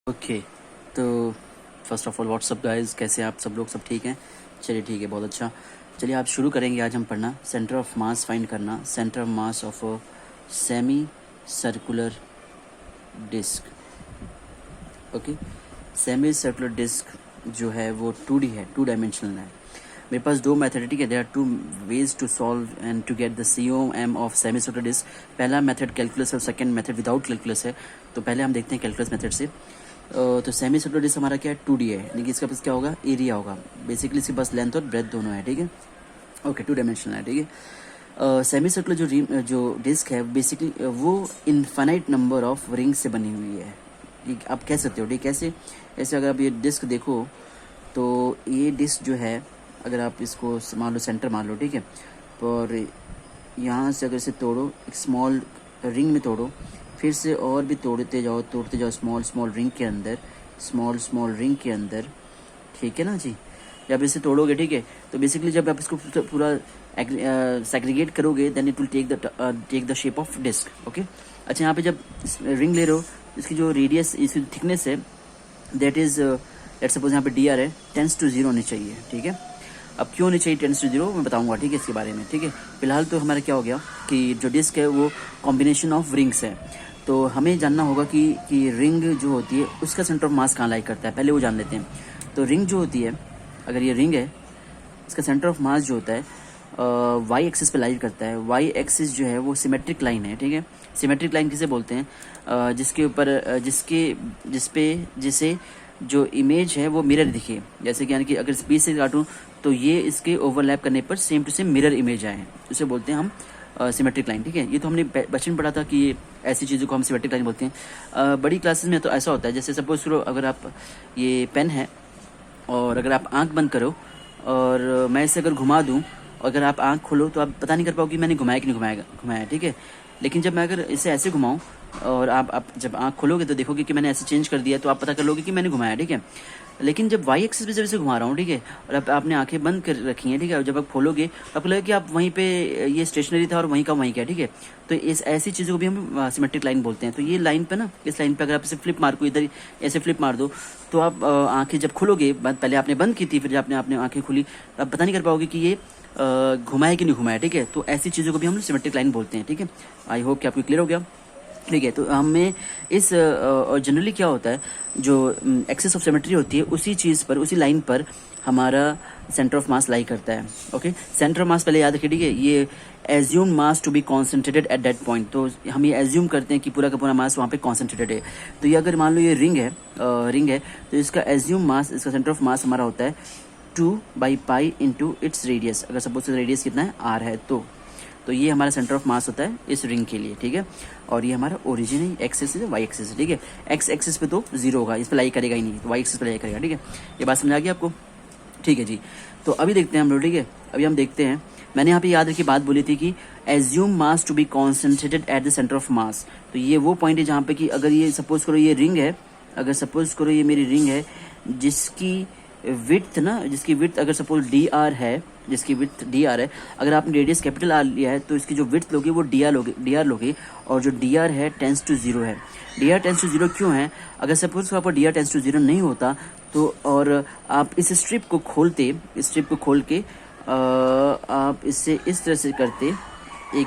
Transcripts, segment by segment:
Okay. तो first of all WhatsApp guys, कैसे हैं आप सब लोग? सब ठीक हैं? चलिए ठीक है, बहुत अच्छा। चलिए आप शुरू करेंगे आज हम पढ़ना सेंटर ऑफ मास फाइंड करना, centre of mass of a semi circular disc. Okay, semi circular disc जो है वो 2D है, 2 डायमेंशनल है। मेरे पास दो मेथड है, ठीक है। There are 2 ways to solve and to get the COM of semi circular disc. पहला मेथड कैलकुलस और सेकंड मेथड विदाउट कैलकुलस है। तो पहले हम देखते हैं कैलकुलस मेथड से। तो सेमी सर्कुलर डिस्क हमारा क्या है, 2D है, यानी कि इसका पास क्या होगा, एरिया होगा। बेसिकली इसके पास लेंथ और ब्रेथ दोनों है, ठीक है। ओके, 2 डायमेंशनल है, ठीक है। सेमी सर्कुलर जो डिस्क है बेसिकली वो इनफाइनाइट नंबर ऑफ रिंग से बनी हुई है। आप कह सकते हो, ठीक, कैसे? ऐसे अगर आप ये डिस्क देखो तो ये डिस्क जो है, अगर आप इसको मान लो सेंटर मान लो, ठीक है, और यहाँ से अगर इसे तोड़ो, एक स्मॉल रिंग में तोड़ो, फिर से और भी तोड़ते जाओ स्मॉल स्मॉल रिंग के अंदर, स्मॉल रिंग के अंदर, ठीक है ना जी। जब इसे तोड़ोगे, ठीक है, तो बेसिकली जब आप इसको पूरा सेग्रीगेट करोगे then it will take the shape of disc. Okay, अच्छा, यहाँ पे जब रिंग ले रहे हो, इसकी जो रेडियस, इसकी थिकनेस है, दैट इज लेट्स सपोज यहाँ पे DR है, टेंस टू 0 होनी चाहिए, ठीक है। अब क्यों नहीं चाहिए टेंस टू 0 मैं बताऊंगा, ठीक है, इसके बारे में, ठीक है। फिलहाल तो हमारा क्या हो गया कि जो डिस्क है वो कॉम्बिनेशन ऑफ रिंग्स है। तो हमें जानना होगा कि रिंग जो होती है उसका सेंटर ऑफ मास कहाँ लाई करता है, पहले वो जान लेते हैं। तो रिंग जो होती है, अगर ये रिंग है, इसका सेंटर ऑफ मास जो होता है वाई एक्सिस पे लाई करता है। वाई एक्सिस जो है वो सिमेट्रिक लाइन है, ठीक है। सिमेट्रिक लाइन किसे बोलते हैं? जिसके ऊपर जिसे जो इमेज है वो मिरर दिखे। जैसे कि यानी कि अगर स्पीड से काटूं तो ये इसके ओवरलैप करने पर same to same mirror image आए, उसे बोलते हैं हम सिमेट्रिक लाइन, ठीक है। ये तो हमने बचपन में पढ़ा था कि ऐसी चीज़ों को हम सिमेट्रिक लाइन बोलते हैं। बड़ी क्लासेस में तो ऐसा होता है, जैसे सपोज करो अगर आप, ये पेन है और अगर आप आंख बंद करो और मैं इसे अगर घुमा दूं, अगर आप आंख खोलो तो आप पता नहीं कर पाओगे कि मैंने घुमाया कि नहीं घुमाया, ठीक है। लेकिन जब मैं अगर इसे ऐसे घुमाऊं और आप जब आंख खोलोगे तो देखोगे कि मैंने ऐसे चेंज कर दिया, तो आप पता कर लोगे कि मैंने घुमाया, ठीक है। लेकिन जब वाई एक्सिस पे जब इसे घुमा रहा हूँ, ठीक है, और अब आपने आंखें बंद कर रखी हैं, ठीक है, और जब आप खोलोगे तो आपको लगेगा कि आप वहीं पे, ये स्टेशनरी था और वहीं का वहीं क्या, ठीक है। तो इस ऐसी चीज़ों को भी हम सिमेट्रिक लाइन बोलते हैं। तो ये लाइन पे ना, इस लाइन पे अगर आप इसे फ्लिप मार को इधर ऐसे फ्लिप मार दो तो आप आंखें जब खोलोगे, पहले आपने बंद की थी, फिर जब आपने आंखें खोली तो आप पता नहीं कर पाओगे कि ये घुमाया कि नहीं घुमाया, ठीक है। तो ऐसी चीज़ों को भी हम सिमेट्रिक लाइन बोलते हैं, ठीक है। आई होप कि आपको क्लियर हो गया, ठीक है। तो हमें इस और जनरली क्या होता है, जो एक्सिस ऑफ सिमेट्री होती है उसी चीज़ पर, उसी लाइन पर हमारा सेंटर ऑफ मास लाई करता है। ओके, सेंटर ऑफ मास पहले याद रखिए, ठीक है। ये assume mass to be concentrated at that point. तो हम ये एज्यूम करते हैं कि पूरा का पूरा मास वहाँ पे कॉन्सेंट्रेटेड है। तो ये अगर मान लो ये रिंग है तो इसका एज्यूम मास, इसका सेंटर ऑफ मास हमारा होता है 2/π इंटू इट्स रेडियस। अगर सपोज रेडियस कितना है, R है, तो ये हमारा सेंटर ऑफ मास होता है इस रिंग के लिए, ठीक है। और ये हमारा ओरिजिन है, एक्सिस है, वाई एक्सिस है, ठीक है। एक्स एक्सिस पे तो 0 होगा, इस पे लाई करेगा ही नहीं, तो वाई एक्सिस पे लाई करेगा, ठीक है। ये बात समझ आ गई आपको? ठीक है जी। तो अभी देखते हैं हम लोग, ठीक है। अभी हम देखते हैं, मैंने यहाँ पे याद रखी बात बोली थी कि assume mass to be concentrated at the centre of mass. तो ये वो पॉइंट है जहाँ पे कि अगर ये सपोज करो ये रिंग है, अगर सपोज करो ये मेरी रिंग है जिसकी विड्थ अगर सपोज DR है, जिसकी विड्थ DR है, अगर आपने रेडियस कैपिटल R लिया है तो इसकी जो विड्थ लोगे वो DR लोगे, और जो DR है टेंस टू 0 है। DR टेंस टू 0 क्यों है? अगर सपोज आपको DR टेंस टू 0 नहीं होता तो, और आप इस स्ट्रिप को खोल के आप इससे इस तरह से करते, एक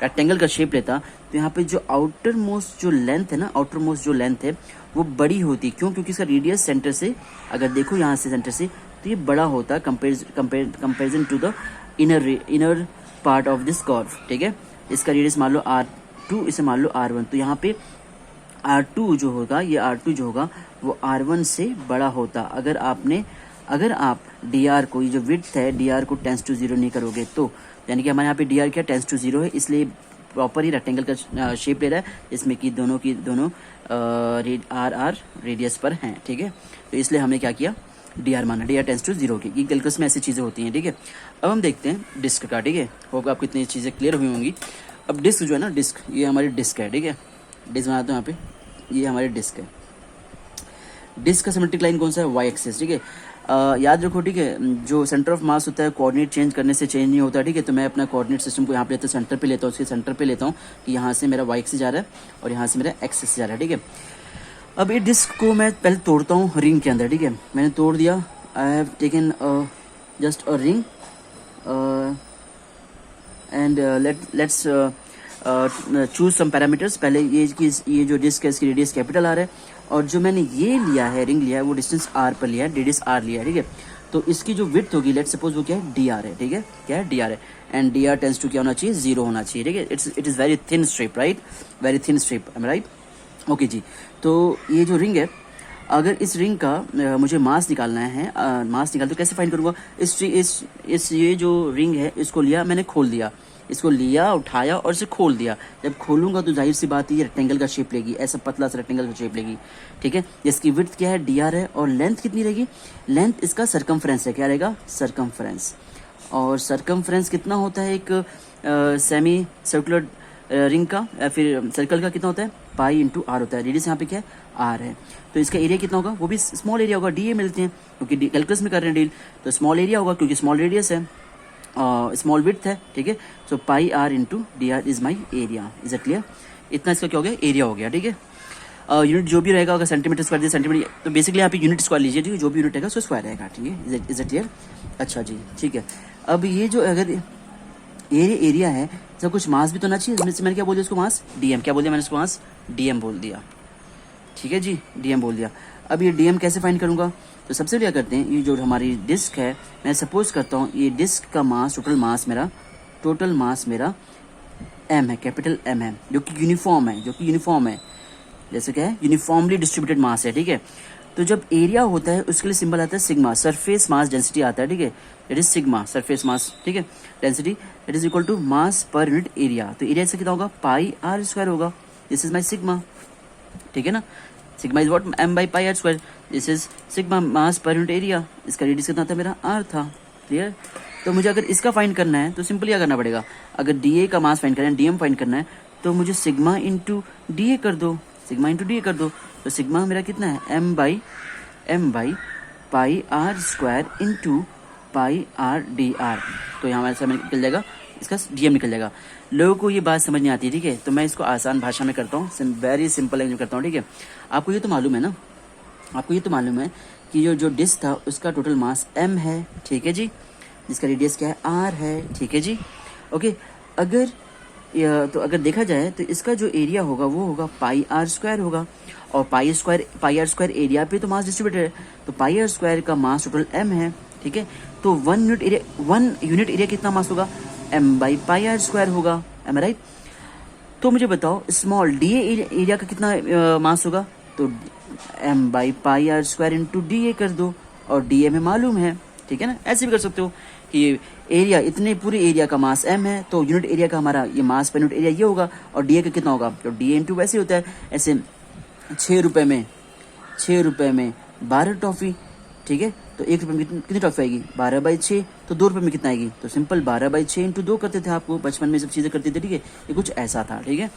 रेक्टेंगल का शेप लेता, तो यहाँ पे जो आउटर मोस्ट जो लेंथ है वो बड़ी होती। क्यों? क्योंकि इसका रेडियस सेंटर से, अगर देखो यहाँ से सेंटर से, तो ये बड़ा होता है comparison to the inner part of this curve, ठीक है। इसका रेडियस मान लो R2, इसे मान लो R1, तो यहाँ पे R2 जो होगा वो R1 से बड़ा होता। अगर आप DR को, ये जो विड्थ है DR को टेंस टू 0 नहीं करोगे तो, यानी कि हमारे यहाँ पे DR क्या टेंस टू 0 है, इसलिए प्रॉपर ही रेक्टेंगल का शेप ले रहा है, जिसमें कि दोनों R रेडियस पर हैं, ठीक है। तो इसलिए हमने क्या किया, DR माना, DR टेंस टू 0 की। ये कैलकुलस में ऐसी चीज़ें होती हैं, ठीक है। अब हम देखते हैं डिस्क का, ठीक है। होप आपको इतनी चीज़ें क्लियर हुई होंगी। अब डिस्क जो है ना, ये हमारी डिस्क है, ठीक है। डिस्क बनाते हैं यहाँ पे, ये हमारी डिस्क है। डिस्क का सिमेट्रिक लाइन कौन सा है? वाई एक्सिस, ठीक है। याद रखो, ठीक है, जो सेंटर ऑफ मास होता है कोऑर्डिनेट चेंज करने से चेंज नहीं होता, ठीक है। तो मैं अपना कोऑर्डिनेट सिस्टम को यहाँ पे लेता हूँ, सेंटर पे लेता हूँ कि यहाँ से मेरा वाई एक्सिस जा रहा है और यहाँ से मेरा एक्सिस जा रहा है, ठीक है। अब ये डिस्क को मैं पहले तोड़ता हूँ रिंग के अंदर, ठीक है। मैंने तोड़ दिया, I have taken just a ring and let's choose some parameters. पहले ये जो डिस्क है इसकी रेडियस कैपिटल आर है, और जो मैंने ये लिया है रिंग लिया है वो डिस्टेंस आर पर लिया है, रेडियस आर लिया है, ठीक है। तो इसकी जो विड्थ होगी लेट्स सपोज वो क्या है, डी आर है, ठीक है। क्या है, डी आर है, and D R tends to क्या होना चाहिए, 0 होना चाहिए, ठीक है। It is very thin strip, right, very thin strip, am right, okay जी। तो ये जो रिंग है, अगर इस रिंग का मुझे मास निकालना है, मास निकाल तो कैसे फाइंड करूँगा, इस ये जो रिंग है इसको लिया मैंने, खोल दिया, इसको लिया उठाया और इसे खोल दिया। जब खोलूंगा तो जाहिर सी बात है ये रेक्टेंगल का शेप लेगी, ऐसा पतला सा रेक्टेंगल का शेप लेगी, ठीक है। जिसकी विड्थ क्या है, डी आर है, और लेंथ कितनी रहेगी, लेंथ इसका सरकमफ्रेंस है, क्या रहेगा, सरकमफ्रेंस। और सरकमफ्रेंस कितना होता है एक सेमी सर्कुलर रिंग का या फिर सर्कल का, कितना होता है, पाई इंटू आर होता है। रेडियस यहाँ पे क्या है, आर है। तो इसका एरिया कितना होगा, वो भी स्मॉल एरिया होगा, डी ए मिलते हैं क्योंकि कैलकुलस में कर रहे हैं डील, तो स्मॉल एरिया होगा क्योंकि स्मॉल रेडियस है, स्मॉल विड्थ है, ठीक है। So pi R into D R is my area, is it clear. इतना इसका क्या हो गया, एरिया हो गया, ठीक है। यूनिट जो भी रहेगा, अगर सेंटीमीटर स्क्वायर दिया सेंटीमीटर, तो बेसिकली यहाँ पे यूनिट स्क्वायर लीजिए, ठीक है। जो भी यूनिट रहेगा उसको स्क्वायर रहेगा, ठीक है, इज इट क्लियर। अच्छा जी, ठीक है। अब ये जो अगर ये एरिया है, सब कुछ मास भी तो होना चाहिए, इसमें मैंने क्या बोल दिया उसको, मास, डीएम, क्या बोल दिया मैंने उसको, मास डीएम बोल दिया, ठीक है जी, डीएम बोल दिया। अब ये डीएम कैसे फाइंड करूंगा, तो सबसे क्या करते हैं, ये जो हमारी डिस्क है, मैं सपोज करता हूँ ये डिस्क का मास, टोटल मास मेरा एम है, कैपिटल एम है, जो कि यूनिफॉर्म है, जैसे क्या है, यूनिफॉर्मली डिस्ट्रीब्यूटेड मास है, ठीक है। तो जब एरिया होता है उसके लिए सिंबल आता है सिग्मा, सरफेस मास डेंसिटी आता है, ठीक है। That is sigma, surface mass, ठीक है, density that is equal to mass per unit area. तो एरिया से कितना होगा, पाई आर स्क्वायर होगा, दिस इज माई सिग्मा, ठीक है ना। Sigma is what, m by pi are square, this is sigma mass per unit area. इसका radius कितना था, मेरा आर था, क्लियर। तो मुझे अगर इसका फाइंड करना है तो सिंपल क्या करना पड़ेगा, अगर डी ए का मास फाइंड करना है, डीएम फाइंड करना है, तो मुझे सिग्मा इंटू डी ए कर दो, सिग्मा इंटू डी ए कर दो। तो सिग्मा मेरा कितना है, m by pi are square into pi r d r. तो यहाँ हमारे सामने निकल जाएगा, इसका डीएम निकल जाएगा। लोगों को ये बात समझ नहीं आती, ठीक है, तो मैं इसको आसान भाषा में करता हूँ, वेरी सिंपल लैंग्वेज में करता हूँ, ठीक है। आपको ये तो मालूम है ना, आपको ये तो मालूम है कि जो डिस्क था उसका टोटल मास m है, ठीक है जी, जिसका रेडियस क्या है, r है, ठीक है जी, ओके। अगर देखा जाए तो इसका जो एरिया होगा वो होगा पाई आर स्क्वायर होगा, और पाई आर स्क्वायर एरिया पे तो मास डिस्ट्रीब्यूटेड है, तो पाई आर स्क्वायर का मास टोटल m है, ठीक है। तो 1 यूनिट एरिया कितना मास होगा, m by pi are square होगा, एम राइट। तो मुझे बताओ स्मॉल डी एरिया का कितना मास होगा, तो m by pi are square into d A कर दो, और डी ए में मालूम है, ठीक है ना। ऐसे भी कर सकते हो कि एरिया, इतने पूरे एरिया का मास m है, तो यूनिट एरिया का हमारा ये मास पर यूनिट एरिया ये होगा, और डी ए का कितना होगा, तो डी ए इंटू वैसे होता है, ऐसे 6 रुपये में 12 टॉफ़ी, ठीक है। तो 1 रुपये में कितनी टॉफ़ी आएगी, 12/6, तो 2 रुपये में कितना आएगी, तो सिंपल 12/6 इंटू 2 करते थे, आपको बचपन में सब चीज़ें करते थे, ठीक है। ये कुछ ऐसा था, ठीक है।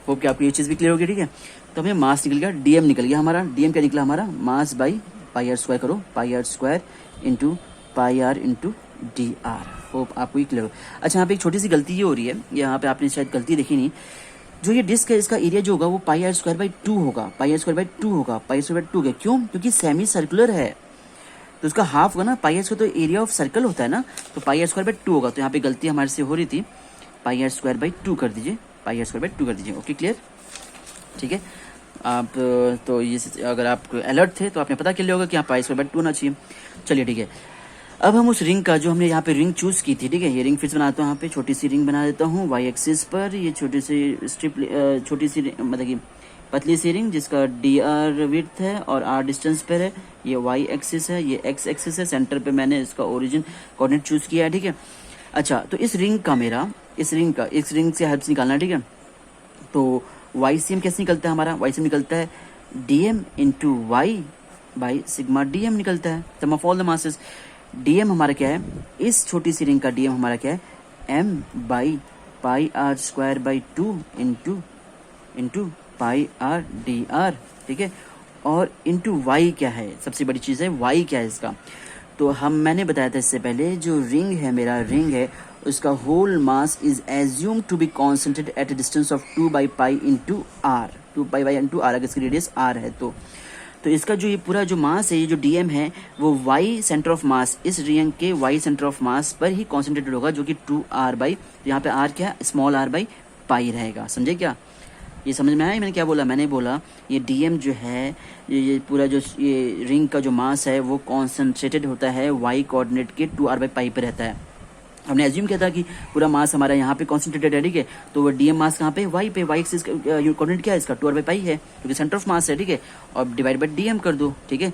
होप कि आपको ये चीज़ भी क्लियर होगी, ठीक है। तो हमें मास निकल गया, डीएम निकल गया हमारा, डीएम क्या निकला हमारा, mass by pi are square करो, pi are square into pi R into D R. Hope आपको ये क्लियर हो। अच्छा, यहाँ पे एक छोटी सी गलती ये हो रही है, यहाँ पे आपने शायद गलती देखी नहीं, जो ये डिस्क है इसका एरिया जो होगा वो पाई आर स्क्वायर बाई 2 होगा, पाई आर स्क्वायर बाई 2 होगा, पाई आर स्क्वायर बाई 2 होगा, क्यों, क्योंकि सेमी सर्कुलर है, तो उसका हाफ होगा ना, पाई आर स्क्वायर तो एरिया ऑफ सर्कल होता है ना, तो पाई आर स्क्वायर बाई 2 होगा। तो यहाँ पे गलती हमारे से हो रही थी, पाई आर स्क्वायर बाई 2 कर दीजिए, पाई आर स्क्वायर बाई 2 कर दीजिए, ओके क्लियर, ठीक है। आप तो ये अगर आप अलर्ट थे तो आपने पता कर लिया होगा कि यहाँ पाई स्क्वायर बाई 2 होना चाहिए। चलिए ठीक है, अब हम उस रिंग का जो हमने यहाँ पे रिंग चूज़ की थी, ठीक है, ये रिंग फिर से बनाता हूँ, यहाँ पे छोटी सी रिंग बना देता हूँ वाई एक्सिस पर, ये छोटी सी स्ट्रिप, छोटी सी मतलब कि पतली सी रिंग जिसका डी आर विड्थ है और आर डिस्टेंस पर है, ये वाई एक्सिस है, ये एक्स एक्सिस है, सेंटर पे मैंने इसका ओरिजिन कोऑर्डिनेट चूज़ किया है, ठीक है। अच्छा, तो इस रिंग का मेरा इस रिंग से हेल्प निकालना है, ठीक है। तो वाई सी एम कैसे निकलता है हमारा, वाई सी एम निकलता है D M into Y by sigma D M निकलता है, sum of all the masses. DM हमारा क्या है, इस छोटी सी रिंग का डीएम हमारा क्या है, m by pi are square by 2 into pi r d r, ठीक है। और इंटू वाई क्या है, सबसे बड़ी चीज़ है वाई क्या है इसका, तो मैंने बताया था इससे पहले, जो रिंग है मेरा रिंग है उसका whole mass is assume to be concentrated at a distance of 2 by pi into r, 2 pi by n to r, अगर इसकी रेडियस आर है तो इसका जो ये पूरा जो मास है, ये जो डीएम है वो वाई सेंटर ऑफ मास, इस रिंग के वाई सेंटर ऑफ मास पर ही कॉन्सेंट्रेटेड होगा, जो कि 2r बाई, यहाँ पे r क्या है, स्मॉल r बाई पाई रहेगा। समझे क्या? ये समझ में आया मैंने क्या बोला? मैंने बोला ये डीएम जो है, ये पूरा जो ये रिंग का जो मास है वो कॉन्सेंट्रेटेड होता है वाई कोऑर्डिनेट के 2r बाई पाई पर रहता है। हमने एज्यूम किया था कि पूरा मास हमारा यहाँ पे कॉन्सेंट्रेटेड है, ठीक है, तो वो डीएम मास कहाँ पे, वाई पे, वाई एक्सिस कोऑर्डिनेट क्या है इसका, 2r बाई पाई है, क्योंकि सेंटर ऑफ मास है, ठीक है, और डिवाइड बाई डीएम कर दो, ठीक है।